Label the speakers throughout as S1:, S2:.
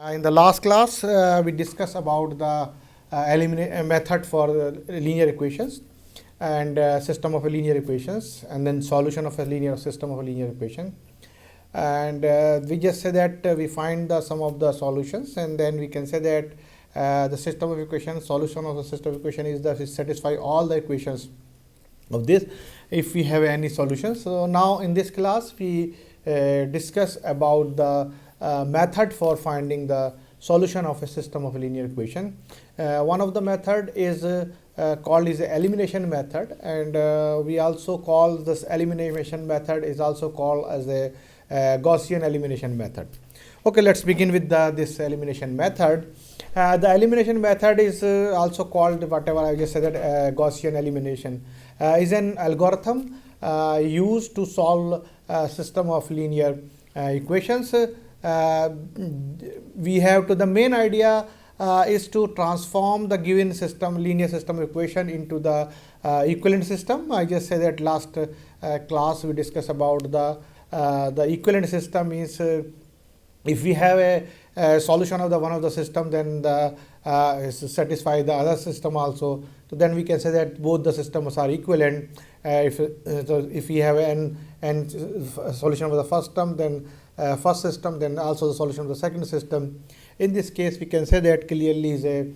S1: In the last class, we discussed about the method for linear equations and system of a linear equations, and then solution of a linear system of a linear equation. And we just say that we find the sum of the solutions, and then we can say that the system of equation, solution of the system of equation is that it satisfy all the equations of this if we have any solutions. So now in this class we discuss about the method for finding the solution of a system of a linear equation. One of the method is called is the elimination method, and we also call this elimination method is also called as a Gaussian elimination method. Okay, let's begin with this elimination method. The elimination method is also called whatever I just said that Gaussian elimination is an algorithm used to solve a system of linear equations. We have to the main idea is to transform the given system linear system equation into the equivalent system. I just said that last class we discussed about the equivalent system is if we have a solution of the one of the system, then the satisfy the other system also. So then we can say that both the systems are equivalent. If we have an solution of the first term, then first system, then also the solution of the second system. In this case, we can say that clearly is a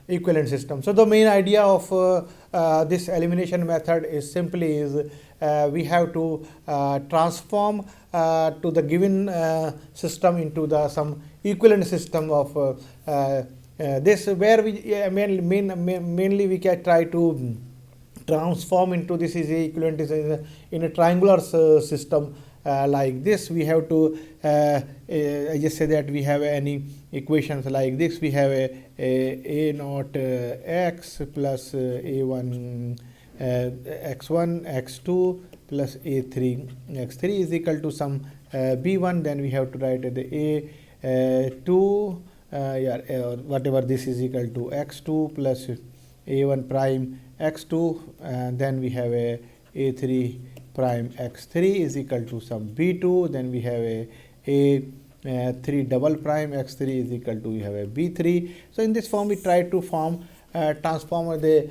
S1: equivalent system. So the main idea of this elimination method is simply is we have to transform to the given system into the some equivalent system of this, where we mainly we can try to transform into this is a equivalent is in a triangular system. Like this, we have to I just say that we have any equations like this. We have a naught x plus a1 x1 x2 plus a3 x3 is equal to some b1. Then we have to write the a2 whatever this is equal to x2 plus a1 prime x2, and then we have a3 prime x3 is equal to some b2. Then we have a 3 double prime x3 is equal to we have a b3. So in this form we try to form transform the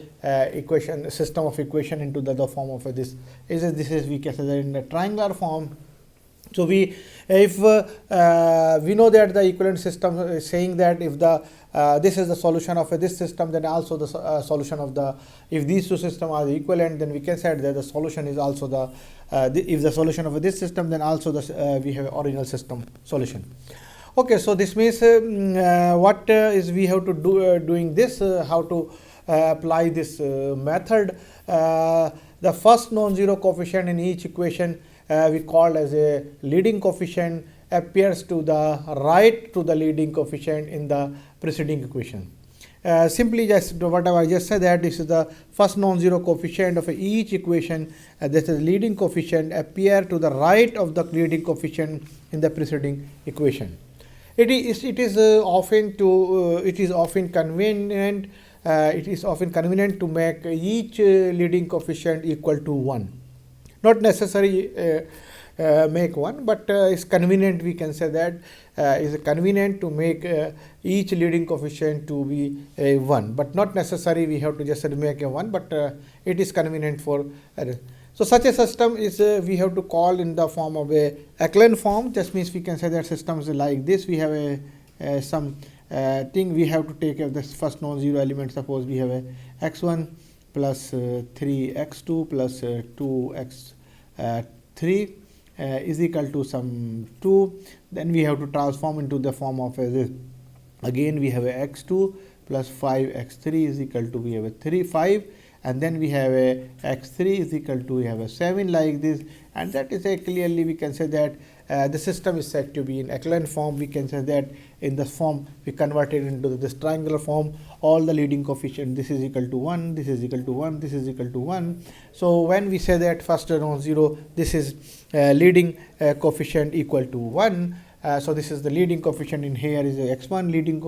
S1: equation system of equation into the form of this is we can say that in the triangular form. So we if we know that the equivalent system is saying that if the this is the solution of this system, then also the solution of the if these two systems are equivalent, then we can say that the solution is also the if the solution of this system, then also the we have original system solution. Okay, so this means what is we have to do doing this how to apply this method. The first non-zero coefficient in each equation we call as a leading coefficient appears to the right to the leading coefficient in the preceding equation. Simply just whatever I just said that this is the first non-zero coefficient of each equation. This is leading coefficient appear to the right of the leading coefficient in the preceding equation. It is often convenient. It is often convenient to make each leading coefficient equal to 1. Not necessary make 1, but it's convenient. We can say that it's convenient to make each leading coefficient to be a 1, but not necessary we have to just make a 1, but it is convenient for so such a system is we have to call in the form of a echelon form. Just means we can say that systems like this. We have a some thing we have to take this first non-zero element. Suppose we have a x1 plus 3x2 plus 2x3 is equal to some 2. Then we have to transform into the form of this. Again we have a x2 plus 5x3 is equal to we have a 5, and then we have a x3 is equal to we have a 7 like this, and that is a clearly we can say that the system is said to be in echelon form. We can say that in the form we converted into this triangular form. All the leading coefficient, this is equal to 1, this is equal to 1, this is equal to 1. So when we say that first non-zero, this is leading coefficient equal to 1. So this is the leading coefficient in here is a x1 leading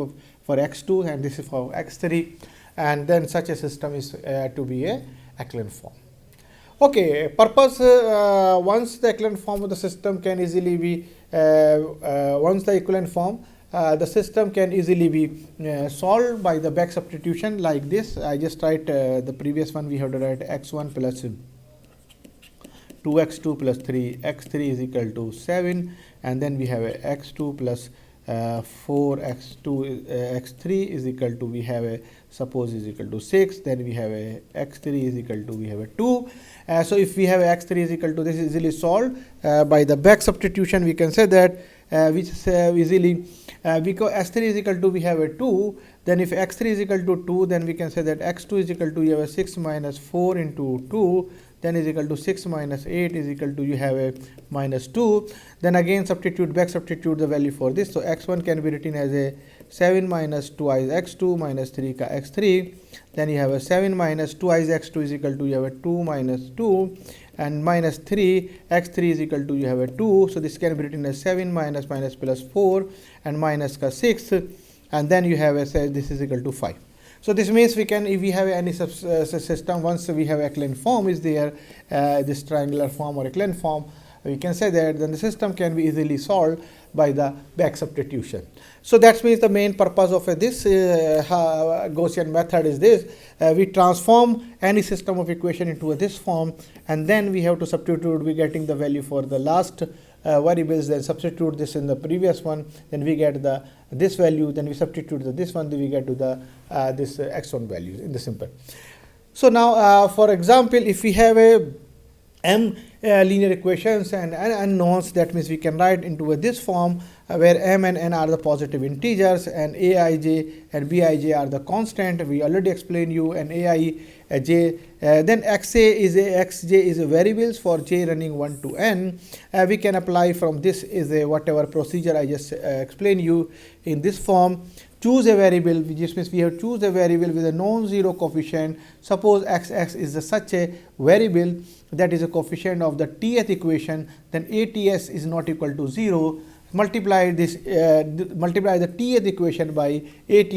S1: for x2, and this is for x3, and then such a system is to be a echelon form. Okay, purpose once the echelon form of the system can easily be once the equivalent form the system can easily be solved by the back substitution like this. I just write the previous one, we have to write x1 plus 2x2 plus 3x3 is equal to 7, and then we have a x2 plus 4x2 x3 is equal to, we have a suppose is equal to 6, then we have a x3 is equal to, we have a 2. So if we have x3 is equal to, this is easily solved by the back substitution. We can say that which is easily because x3 is equal to, we have a 2, then if x3 is equal to 2, then we can say that x2 is equal to, you have a 6 minus 4 into 2, then is equal to 6 minus 8 is equal to, you have a minus 2. Then again back substitute the value for this. So x1 can be written as a 7 minus 2i is x2 minus 3 ka x3. Then you have a 7 minus 2i is x2 is equal to, you have a 2 minus 2, and minus 3 x3 is equal to, you have a 2. So this can be written as 7 minus plus 4 and minus ka 6, and then you have a, say this is equal to 5. So this means we can, if we have any system, once we have echelon form is there, this triangular form or echelon form, we can say that then the system can be easily solved by the back substitution. So that means the main purpose of this Gaussian method is this: we transform any system of equation into this form, and then we have to substitute, we getting the value for the last variables, then substitute this in the previous one, then we get the this value, then we substitute this one, then we get to the this x1 value in the simple. So now for example, if we have a m linear equations and unknowns, that means we can write into this form where m and n are the positive integers and aij and bij are the constant. We already explained you, and aij then xa is a xj is a variables for j running 1 to n. We can apply from this is a whatever procedure I just explained you in this form. Choose a variable, which means we have to choose a variable with a non-zero coefficient. Suppose xx is such a variable that is a coefficient of the tth equation, then ats is not equal to 0. Multiply this multiply the tth equation by at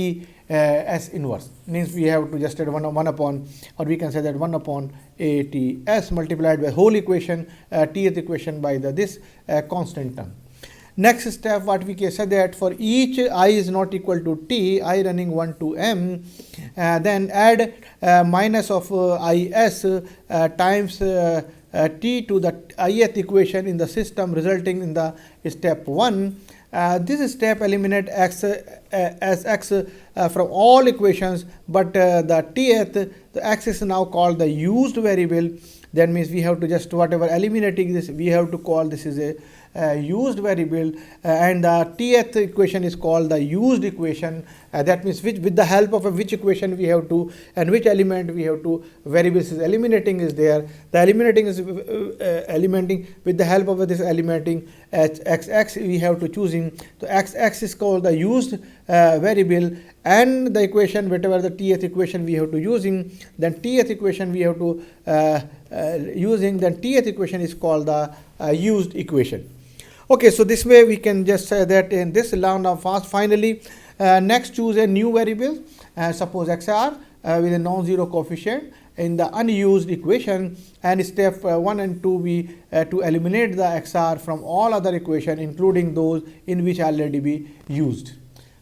S1: s inverse, means we have to just add 1 upon, or we can say that 1 upon ats multiplied by whole equation, tth equation by the this constant term. Next step, what we can say that for each I is not equal to t, I running 1 to m, then add minus of is times t to the ith equation in the system, resulting in the step 1. This step eliminate x as x from all equations, but the tth, the x is now called the used variable. That means we have to just whatever eliminating this, we have to call this is a used variable, and the tth equation is called the used equation. That means which, with the help of which equation we have to, and which element we have to, variables is eliminating is there. The eliminating is eliminating with the help of this eliminating xx we have to choosing. So xx is called the used variable, and the equation whatever the tth equation we have to using, then tth equation we have to using, then tth equation is called the used equation. Okay, so this way we can just say that in this now fast. Finally, next choose a new variable, suppose xr with a non-zero coefficient in the unused equation, and step 1 and 2 we to eliminate the xr from all other equation, including those in which already be used.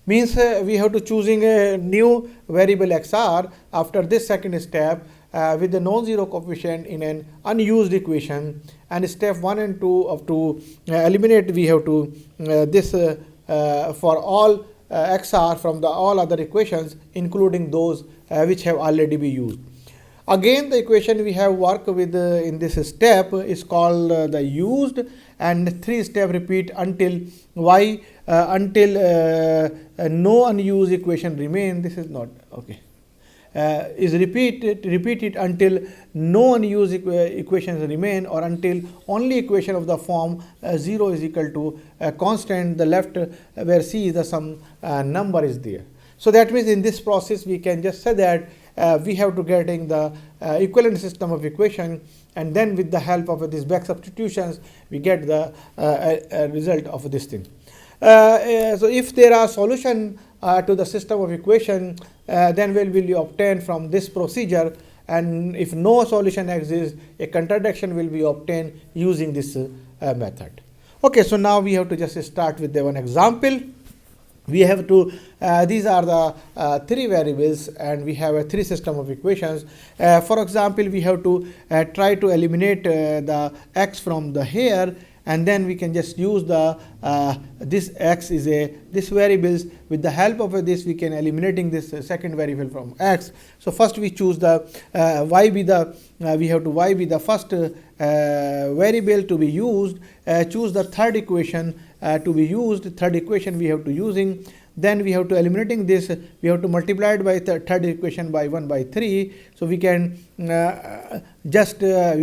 S1: Means we have to choosing a new variable xr after this second step with the non-zero coefficient in an unused equation, and step 1 and 2 of to eliminate we have to this for all xr from the all other equations, including those which have already been used. Again, the equation we have work with in this step is called the used, and 3 step repeat until y until no unused equation remain. This is not okay. Is repeated until no unused equations remain, or until only equation of the form 0 is equal to a constant, the left where c is the some number is there. So that means in this process we can just say that we have to getting the equivalent system of equation, and then with the help of these back substitutions we get the result of this thing. So if there are solution to the system of equation, then will you obtain from this procedure, and if no solution exists, a contradiction will be obtained using this method. Okay, so now we have to just start with the one example. we have to these are the three variables, and we have a three system of equations. For example, we have to try to eliminate the x from the here, and then we can just use the this x is a this variables. With the help of this, we can eliminating this second variable from x. So first we choose the y be the we have to y be the first variable to be used. Choose the third equation to be used. Third equation we have to using. Then we have to eliminating this. We have to multiply it by third equation by 1 by 3. So we can we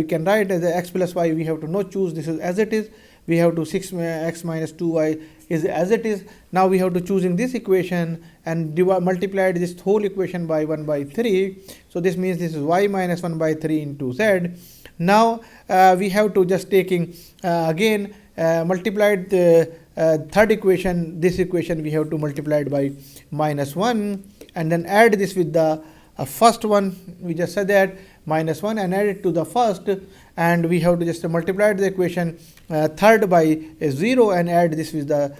S1: can write as x plus y. We have to not choose this is as it is. We have to 6x minus 2y is as it is. Now we have to choosing this equation and multiply this whole equation by 1 by 3. So this means this is y minus 1 by 3 into z. Now we have to just taking again multiplied the third equation. This equation we have to multiply it by minus 1, and then add this with the first one. We just said that minus 1 and add it to the first, and we have to just multiply the equation third by 0 and add this with the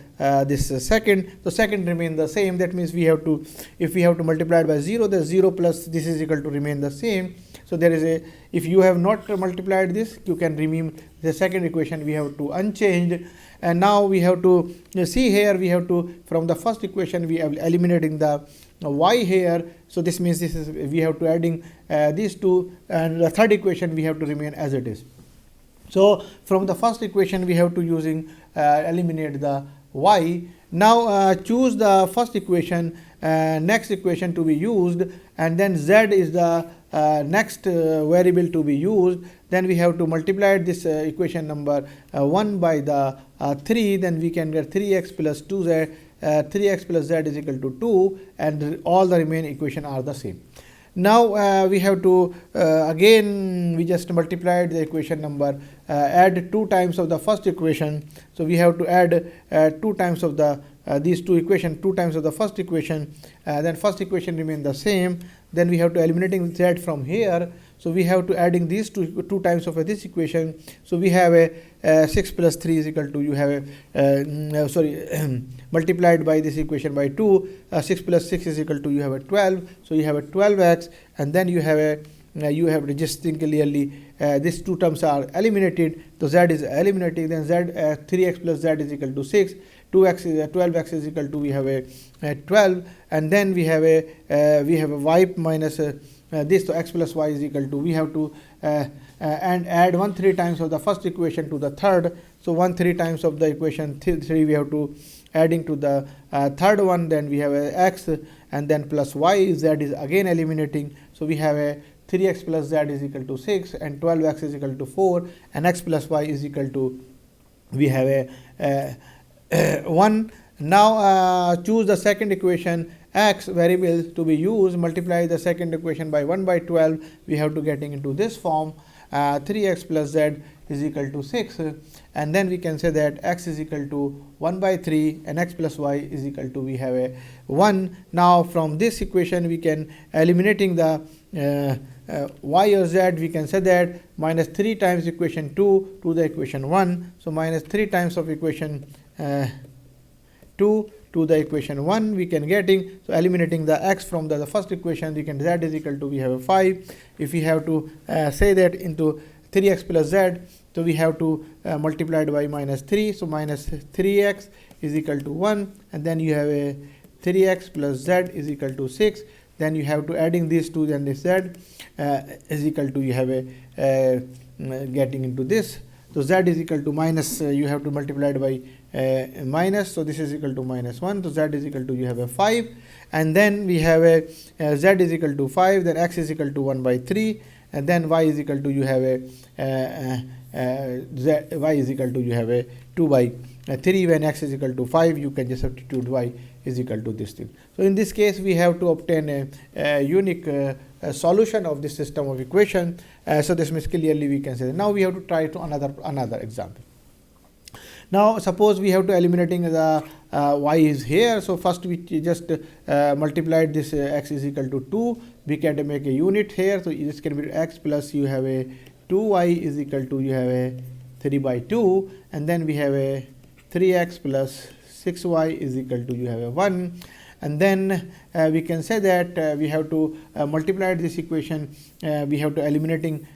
S1: this second. So second remain the same. That means we have to, if we have to multiply it by 0, the 0 plus this is equal to remain the same. So there is a, if you have not multiplied this, you can remain the second equation we have to unchanged. And now we have to see here, we have to from the first equation we are eliminating the y here. So this means this is we have to adding these two, and the third equation we have to remain as it is. So from the first equation we have to using eliminate the y. Now choose the first equation, next equation to be used, and then z is the next variable to be used. Then we have to multiply this equation number 1 by the 3. Then we can get 3x plus 2z. 3x plus z is equal to 2, and all the remaining equation are the same. Now we have to again we just multiplied the equation number, add 2 times of the first equation. So we have to add 2 times of the these two equation, 2 times of the first equation. Then first equation remain the same. Then we have to eliminating z from here. So we have to adding these two times of this equation. So we have a 6 plus 3 is equal to, you have a multiplied by this equation by 2. 6 plus 6 is equal to, you have a 12. So you have a 12x, and then you have a you have to just think clearly these two terms are eliminated. So z is eliminated. Then z 3x plus z is equal to 6. 2x is 12x is equal to, we have a 12, and then we have a y minus this. So x plus y is equal to, we have to and add 1/3 times of the first equation to the third. So 1/3 times of the equation 3 we have to adding to the third one. Then we have a x, and then plus y, z is again eliminating. So we have a 3x plus z is equal to 6, and 12x is equal to 4, and x plus y is equal to, we have a 1. Now choose the second equation, x variable to be used. Multiply the second equation by 1 by 12. We have to getting into this form. 3x plus z is equal to 6, and then we can say that x is equal to 1 by 3, and x plus y is equal to, we have a 1. Now from this equation we can eliminating the y or z. We can say that minus 3 times equation 2 to the equation 1. So minus 3 times of equation 2 to the equation 1 we can getting. So eliminating the x from the first equation, we can z is equal to, we have a 5. If we have to say that into 3x plus z, so we have to multiply it by minus 3. So minus 3x is equal to 1, and then you have a 3x plus z is equal to 6. Then you have to adding these two, then this z is equal to, you have a getting into this. So z is equal to minus, you have to multiply it by minus. So this is equal to minus 1. So z is equal to, you have a 5, and then we have a z is equal to 5. Then x is equal to 1 by 3, and then y is equal to, you have a y is equal to, you have a 2 by 3. When x is equal to 5, you can just substitute y is equal to this thing. So in this case we have to obtain a unique solution of this system of equation. So this means clearly we can say that. Now we have to try to another example. Now suppose we have to eliminating the y is here. So first we just multiplied this x is equal to 2. We can make a unit here. So this can be x plus, you have a 2y is equal to, you have a 3 by 2, and then we have a 3x plus 6y is equal to, you have a 1. And then we can say that we have to multiply this equation, we have to eliminating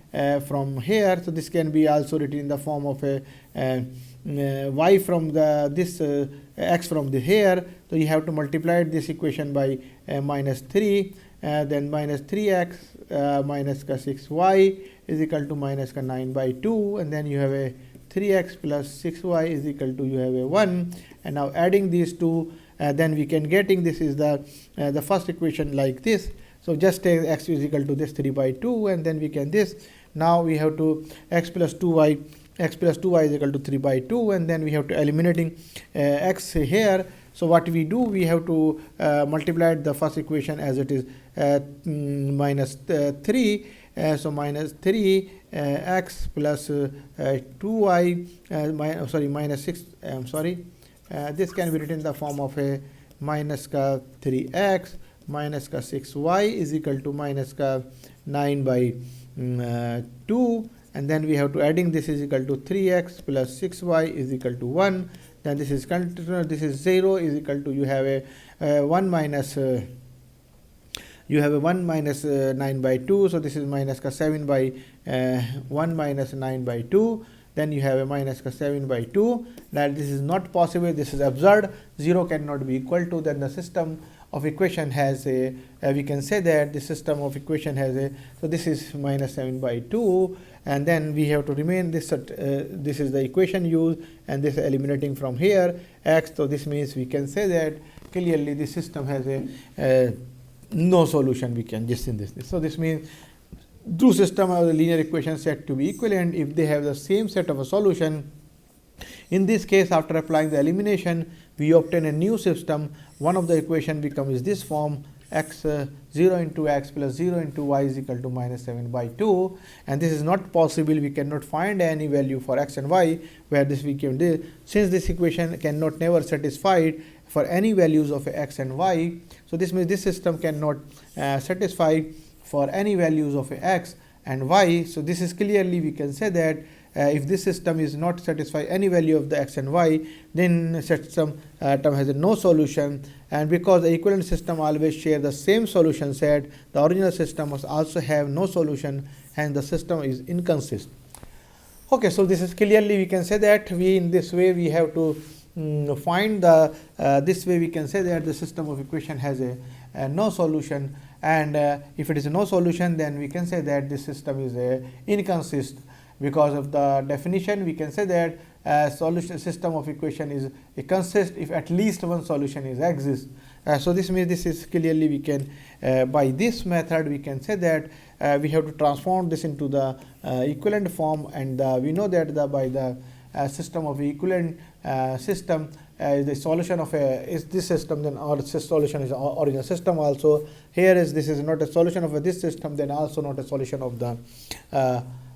S1: from here. So this can be also written in the form of a y from the x from the here. So you have to multiply this equation by minus 3, then minus 3x minus 6y is equal to minus 9 by 2, and then you have a 3x plus 6y is equal to, you have a 1. And now adding these two, then we can getting this is the first equation like this. So just take x is equal to this 3 by 2, and then we can this. Now we have to x plus 2y is equal to 3 by 2, and then we have to eliminating x here. So what we do, we have to multiply the first equation as it is minus 3. So minus 3 x plus 2y minus 6, this can be written in the form of a minus 3x minus 6y is equal to minus 9 by 2, and then we have to adding this is equal to 3x plus 6y is equal to 1. Then this is continuous, this is 0 is equal to, you have a 1 minus 9 by 2. So this is minus 7 by 1 minus 9 by 2. Then you have a minus 7 by 2. That this is not possible, this is absurd, 0 cannot be equal to. Then the system of equation has a, we can say that the system of equation has a, so this is minus 7 by 2, and then we have to remain this, this is the equation used, and this eliminating from here x. So this means we can say that clearly the system has a no solution, we can just in this. So this means two system of the linear equations set to be equivalent if they have the same set of a solution. In this case, after applying the elimination, we obtain a new system. One of the equation becomes this form: x 0 into x plus 0 into y is equal to minus 7 by 2. And this is not possible, we cannot find any value for x and y where this we can do, since this equation cannot never satisfied for any values of x and y. So this means this system cannot satisfy for any values of x and y. So this is clearly we can say that if this system is not satisfy any value of the x and y, then system term has no solution. And because the equivalent system always share the same solution set, the original system must also have no solution, and the system is inconsistent. Okay, so this is clearly we can say that we in this way we have to find the this way we can say that the system of equation has a no solution, and if it is no solution, then we can say that this system is inconsistent. Because of the definition, we can say that solution system of equation is consist if at least one solution is exists. So this means this is clearly we can by this method we can say that we have to transform this into the equivalent form, and we know that by the system of equivalent system the solution of is this system, then our solution is original system also. Here is this is not a solution of this system, then also not a solution of the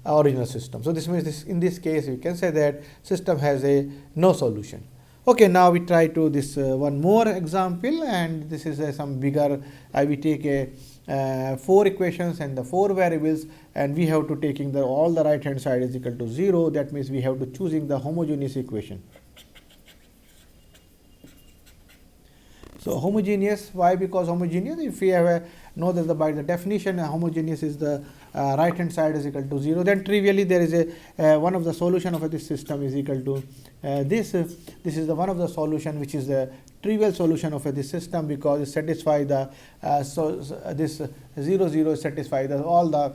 S1: original system. So this means this in this case we can say that system has a no solution. Okay, now we try to this one more example, and this is some bigger. We take a 4 equations and the 4 variables, and we have to taking the all the right hand side is equal to 0. That means we have to choosing the homogeneous equation. So homogeneous, why? Because homogeneous, if we have know that by the definition homogeneous is the right hand side is equal to 0, then trivially there is a one of the solution of this system is equal to this is the one of the solution which is the trivial solution of this system, because it satisfy the this 0 0 satisfy the all the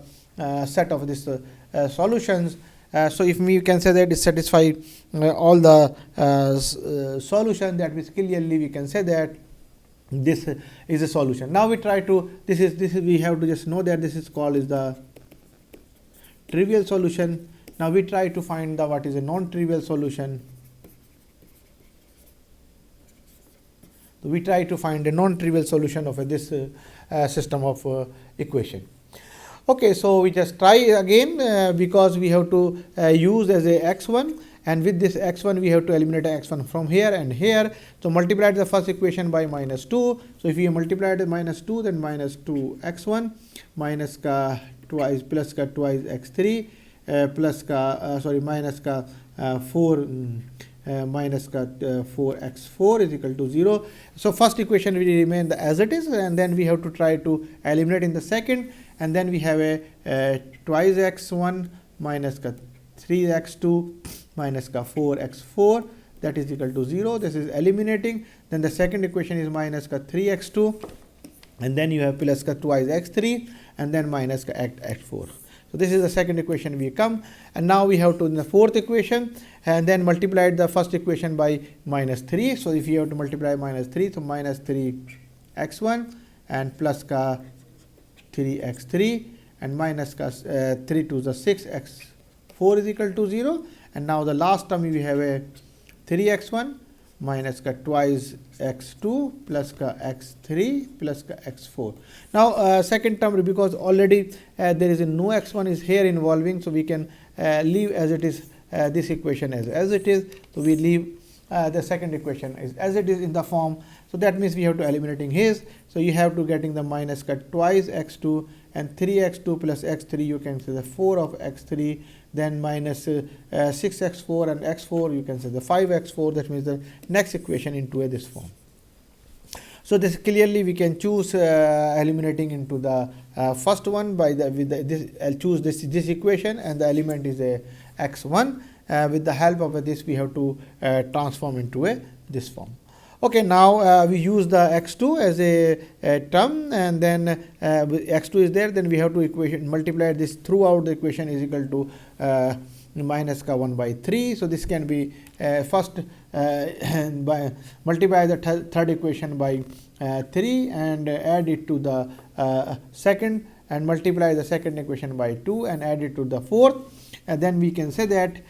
S1: set of this solutions. So if we can say that it satisfy all the solution, that means clearly we can say that this is a solution. Now we try to this is we have to just know that this is called is the trivial solution. Now we try to find the what is a non-trivial solution. So we try to find a non-trivial solution of this system of equation. Okay, so we just try again because we have to use as a x1, and with this x1 we have to eliminate x1 from here and here. So multiply the first equation by minus 2. So if you multiply the minus 2, then minus 2 x1 minus ka twice plus ka twice x3 plus ka sorry minus ka 4 minus 4x4 is equal to 0. So first equation will remain as it is, and then we have to try to eliminate in the second, and then we have a twice x1 minus 3x2 minus 4x4, that is equal to 0. This is eliminating. Then the second equation is minus 3x2, and then you have plus twice x3, and then minus x4. So this is the second equation we come, and now we have to in the fourth equation, and then multiply the first equation by minus 3. So if you have to multiply minus 3, so minus 3x1 and plus 3x3 and minus 3 to the 6x4 is equal to 0. And now the last term we have a 3x1 minus twice x2 plus x3 plus x4. Now second term, because already there is no x1 is here involving, so we can leave as it is this equation as it is. So we leave the second equation is as it is in the form. So that means we have to eliminating his. So you have to getting the minus twice x2 and 3x2 plus x3, you can say the 4 of x3, then minus 6x4 and x4, you can say the 5x4. That means the next equation into this form. So this clearly we can choose eliminating into the first one by I'll choose this equation, and the element is a x1. With the help of this we have to transform into this form. Okay, now we use the x2 as a term, and then x2 is there, then we have to multiply this throughout the equation is equal to minus 1 by 3. So this can be first by multiply the third equation by 3 and add it to the second, and multiply the second equation by 2 and add it to the fourth, and then we can say that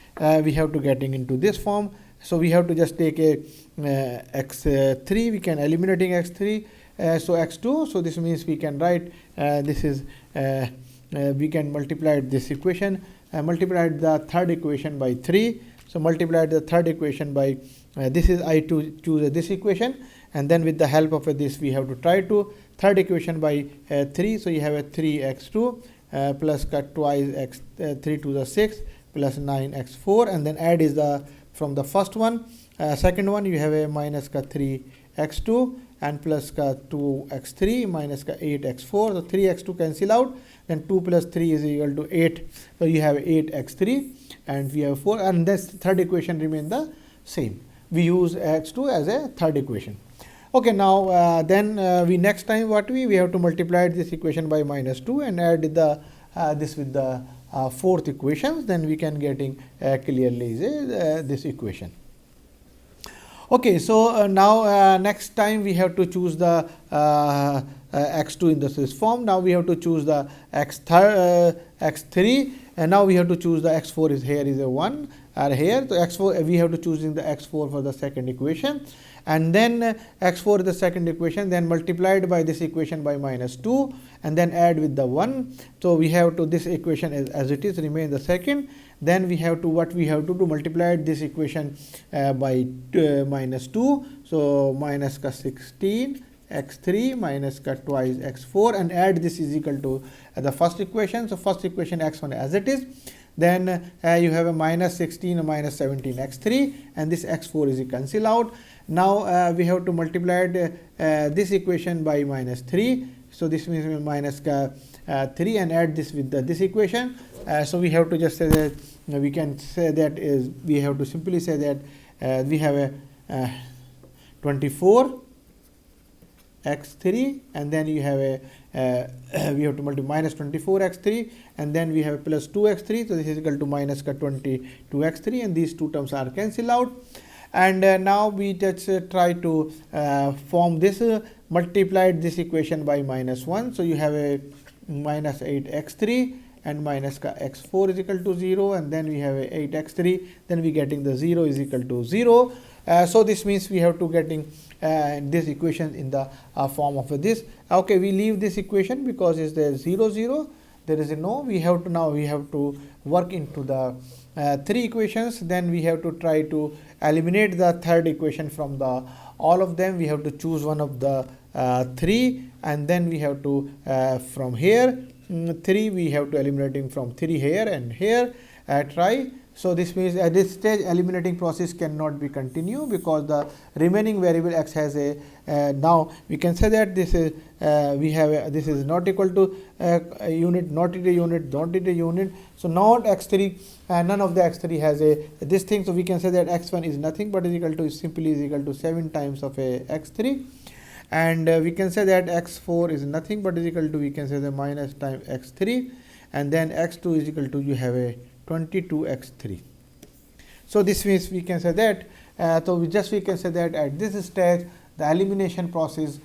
S1: we have to getting into this form. So we have to just take a x3, we can eliminating x3, so x2. So this means we can write this is we can multiply this equation, multiply the third equation by 3. So multiply the third equation by this is I to choose this equation, and then with the help of this we have to try to third equation by 3. So you have a 3x2 plus twice x 3 to the 6 plus 9x4, and then add is the from the first one. Second one you have a minus 3x2 and plus 2x3 minus 8x4. So 3x2 cancel out, then 2 plus 3 is equal to 8. So you have 8x3 and we have 4, and this third equation remain the same. We use x2 as a third equation. Okay, now then we next time what we have to multiply this equation by minus 2 and add the this with the fourth equation, then we can getting clearly is this equation. Okay, so now next time we have to choose the x2 in this form. Now we have to choose the x3, and now we have to choose the x4 is here is a 1 are here. So x4 we have to choosing the x4 for the second equation, and then x4 is the second equation, then multiplied by this equation by minus 2 and then add with the 1. So we have to this equation as it is remain the second. Then we have to what we have to do multiply this equation by minus 2. So minus 16 x3 minus twice x4, and add this is equal to the first equation. So first equation x1 as it is. Then you have a minus 16 or minus 17 x3, and this x4 is cancel out. Now we have to multiply this equation by minus 3. So this means minus 3 and add this with this equation. So we have to just say that we can say that is we have to simply say that we have a 24 x3, and then you have a we have to multiply minus 24 x3, and then we have plus 2 x3. So this is equal to minus 22 x3, and these two terms are cancel out. And now we just try to form this multiplied this equation by minus 1. So you have a minus 8 x3 and minus x4 is equal to 0, and then we have a 8 x3, then we getting the 0 is equal to 0. So this means we have to getting this equation in the form of this. Okay, we leave this equation because is there 0 0, there is a no. We have to now we have to work into the three equations. Then we have to try to eliminate the third equation from the all of them. We have to choose one of the three, and then we have to from here 3 we have to eliminating from 3 here and here. Try So, this means at this stage eliminating process cannot be continued, because the remaining variable x has a now we can say that this is we have this is not equal to a unit, not a unit, not a unit. So, not x3 none of the x3 has a this thing. So, we can say that x1 is nothing but is equal to simply is equal to 7 times of a x3, and we can say that x4 is nothing but is equal to, we can say the minus times x3, and then x2 is equal to, you have a 22x3. So, this means we can say that we can say that at this stage the elimination process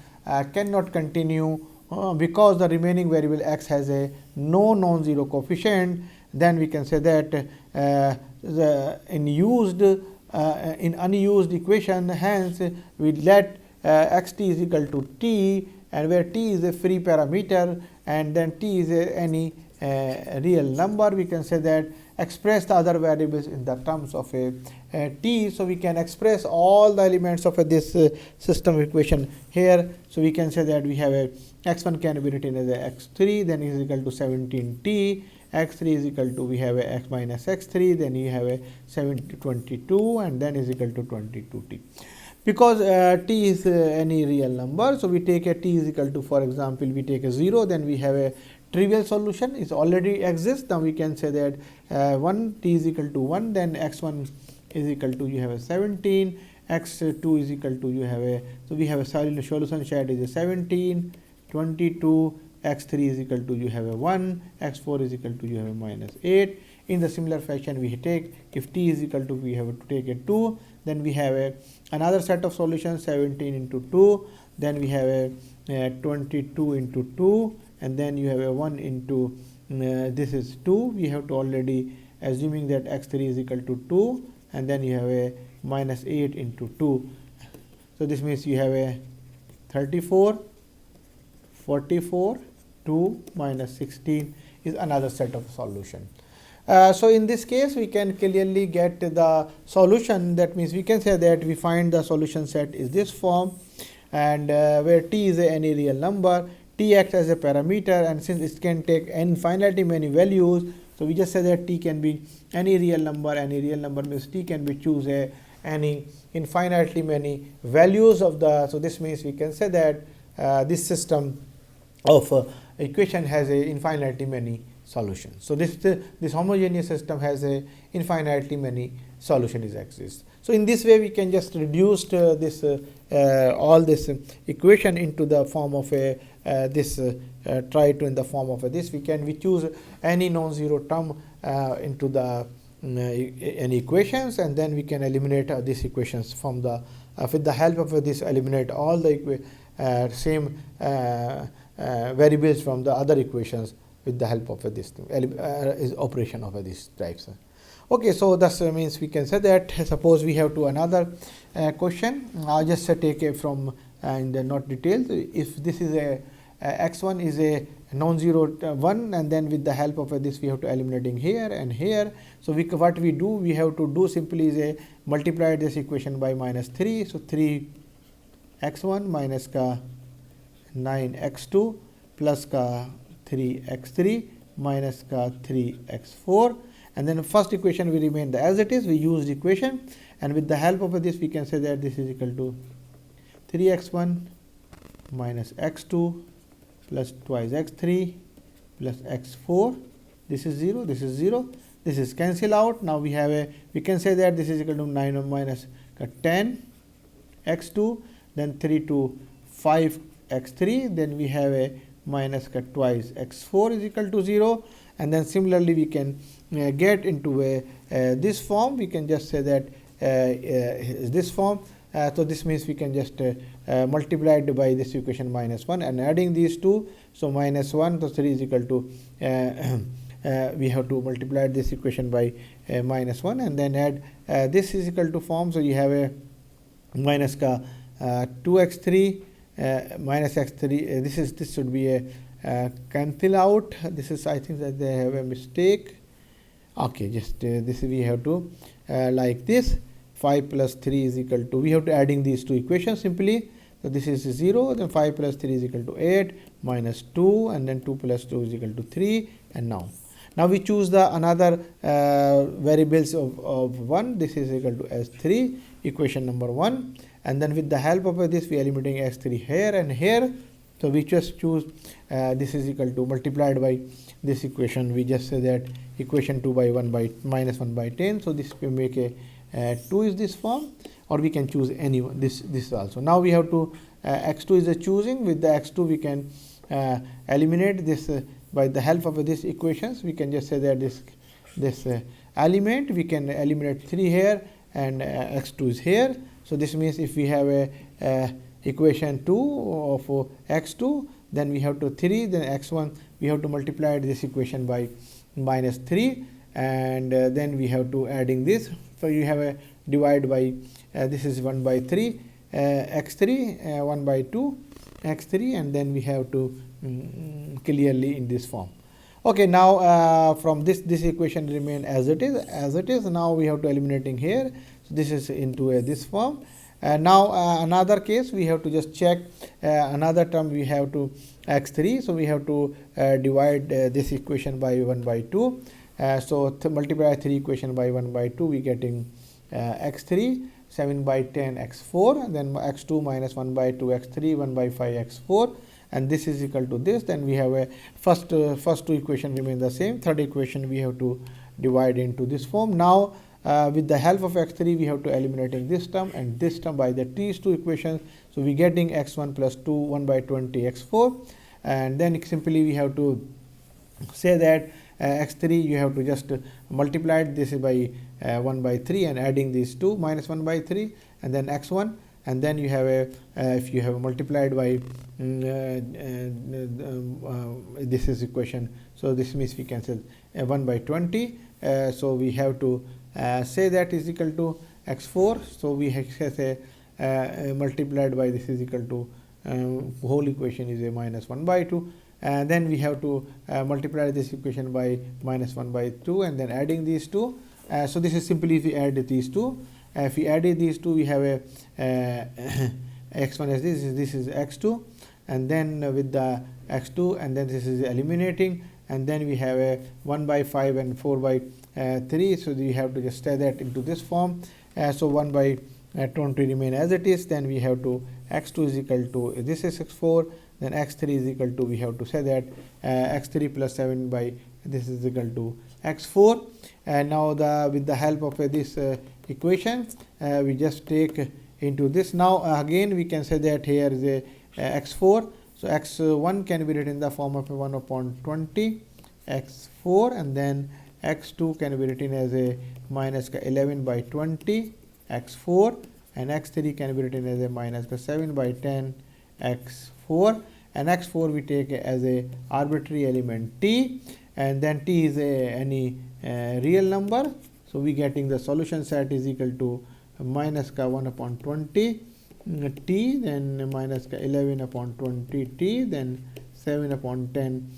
S1: cannot continue because the remaining variable x has a no non-zero coefficient. Then we can say that in unused equation, hence we let xt is equal to t, and where t is a free parameter and then t is any real number, we can say that express the other variables in the terms of a t. So, we can express all the elements of this system equation here. So, we can say that we have a x1 can be written as a x3, then is equal to 17t, x3 is equal to, we have a x minus x3, then you have a 22, and then is equal to 22t. Because t is any real number, so we take a t is equal to, for example, we take a 0, then we have a trivial solution is already exists. Now, we can say that 1 t is equal to 1, then x1 is equal to, you have a 17, x2 is equal to, you have a, so we have a solution shared is a 17, 22, x3 is equal to, you have a 1, x4 is equal to, you have a minus 8. In the similar fashion, we take, if t is equal to, we have to take a 2, then we have another set of solutions 17 into 2, then we have a 22 into 2, and then you have a 1 into this is 2. We have to already assuming that x3 is equal to 2, and then you have a minus 8 into 2. So, this means you have a 34, 44, 2 minus 16 is another set of solution. So, in this case we can clearly get the solution. That means we can say that we find the solution set is this form, and where t is any real number, t acts as a parameter, and since it can take infinitely many values, so we just say that t can be any real number. Any real number means t can be choose any infinitely many values of the. So, this means we can say that this system of equation has a infinitely many solutions. So, this homogeneous system has a infinitely many solutions exist. So, in this way we can just reduce this all this equation into the form of a try to in the form of this. We choose any non-zero term into the any equations, and then we can eliminate these equations from the with the help of this eliminate all the same variables from the other equations with the help of this operation of these types. Okay, so that means we can say that suppose we have to another question. I'll just take it from in the not details. If this is a x1 is a non-zero 1, and then with the help of this we have to eliminating here and here. So, what we do, we have to do simply is multiply this equation by minus 3. So, 3 x1 minus ka 9 x2 plus ka 3 x3 minus ka 3 x4, and then first equation will remain as it is. We used equation, and with the help of this we can say that this is equal to 3x1 minus x2 plus twice x3 plus x4. This is 0, this is 0, this is cancel out. Now, we have we can say that this is equal to 9 minus 10 x2, then 3 to 5 x3, then we have a minus twice x4 is equal to 0, and then similarly we can get into this form. We can just say that this form. So, this means we can just multiply it by this equation minus 1 and adding these two. So, minus 1, so 3 is equal to we have to multiply this equation by minus 1 and then add this is equal to form. So, you have a minus 2x3 minus x3. This should be a cancel out. This is, I think that they have a mistake. Okay, just this we have to like this. 5 plus 3 is equal to, we have to adding these two equations simply. So, this is 0, then 5 plus 3 is equal to 8 minus 2, and then 2 plus 2 is equal to 3, and now Now we choose the another variables of 1. This is equal to S3, equation number 1, and then with the help of this we are eliminating x3 here and here. So we just choose this is equal to multiplied by this equation. We just say that equation 2 by 1 by minus 1 by 10. So this we make a 2 is this form, or we can choose any one, this also. Now we have to x2 is a choosing. With the x2 we can eliminate this by the help of this equations. We can just say that this element we can eliminate 3 here and x2 is here. So this means if we have a equation 2 of x2, then we have to 3, then x1 we have to multiply this equation by minus 3, and then we have to adding this. So you have a divide by this is 1 by 3 x3 1 by 2 x3, and then we have to clearly in this form. Okay, now from this equation remain as it is. Now we have to eliminating here. So this is into this form. Now another case we have to just check another term. We have to x3. So we have to divide this equation by 1 by 2. So to multiply 3 equation by 1 by 2, we getting x3 7 by 10 x4, and then x2 minus 1 by 2 x3 1 by 5 x4, and this is equal to this. Then we have a first two equation remain the same. Third equation we have to divide into this form. Now with the help of x3 we have to eliminating this term and this term by these two equations. So we getting x1 plus 2 1 by 20 x4, and then simply we have to say that x3 you have to just multiply this by 1 by 3 and adding these 2 minus 1 by 3, and then x1, and then you have a if you have multiplied by this is equation. So this means we can say 1 by 20. So we have to say that is equal to x4. So we have say multiplied by this is equal to whole equation is a minus 1 by 2. And then we have to multiply this equation by minus 1 by 2, and then adding these two. So this is simply if we add these two. If we added these two, we have a x1 as this is x2, and then with the x2, and then this is eliminating, and then we have a 1 by 5 and 4 by 3. So we have to just say that into this form. So 1 by 20 remain as it is. Then we have to x2 is equal to this is x4. Then x3 is equal to, we have to say that x3 plus 7 by this is equal to x4. And now with the help of this equation we just take into this. Now again we can say that here is a x4. So x1 can be written in the form of 1 upon 20 x4, and then x2 can be written as a minus 11 by 20 x4, and x3 can be written as a minus 7 by 10 x4, and x4 we take as a arbitrary element t, and then t is any real number. So we getting the solution set is equal to minus 1 upon 20 t, then minus 11 upon 20 t, then 7 upon 10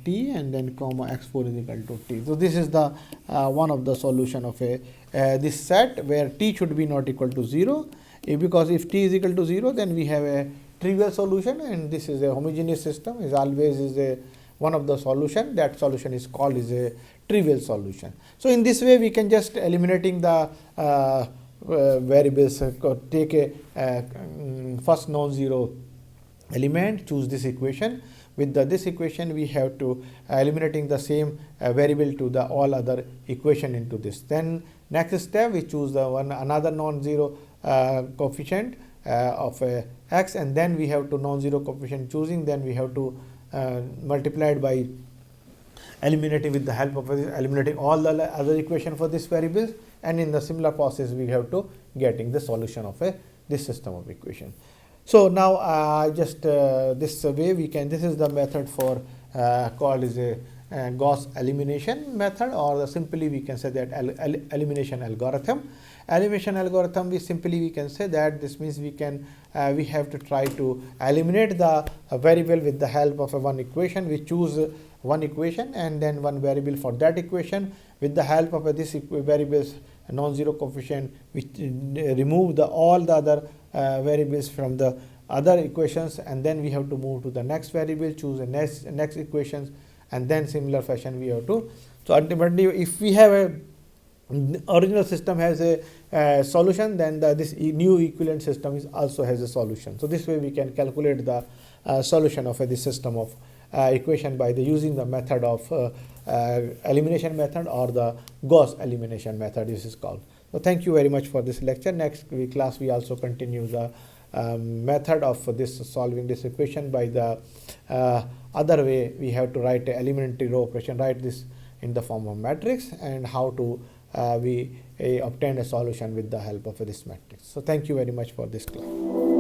S1: t, and then comma x4 is equal to t. So this is the one of the solution of a this set where t should be not equal to 0, because if t is equal to 0, then we have a trivial solution, and this is a homogeneous system is always is a one of the solution. That solution is called is a trivial solution. So in this way we can just eliminating the variables, take a first non-zero element, choose this equation. With this equation we have to eliminating the same variable to the all other equation into this. Then next step we choose the another non-zero coefficient of x, and then we have to non-zero coefficient choosing, then we have to multiply it by eliminating with the help of eliminating all the other equation for this variables, and in the similar process we have to getting the solution of this system of equation. So now just this way we can, this is the method for called is a Gauss elimination method, or simply we can say that elimination algorithm. Elimination algorithm we can say that this means we can we have to try to eliminate the variable with the help of one equation. We choose one equation and then one variable for that equation. With the help of this variables non-zero coefficient, we remove all the other variables from the other equations, and then we have to move to the next variable, choose the next equations, and then similar fashion we have to. So ultimately, if we have a original system has a solution, then this new equivalent system is also has a solution. So this way we can calculate the solution of this system of equation by the using the method of elimination method or the Gauss elimination method, this is called. So thank you very much for this lecture. Next class we also continue the method of this solving this equation by the other way. We have to write a elementary row operation, write this in the form of matrix, and how to we obtain a solution with the help of this matrix. So thank you very much for this class.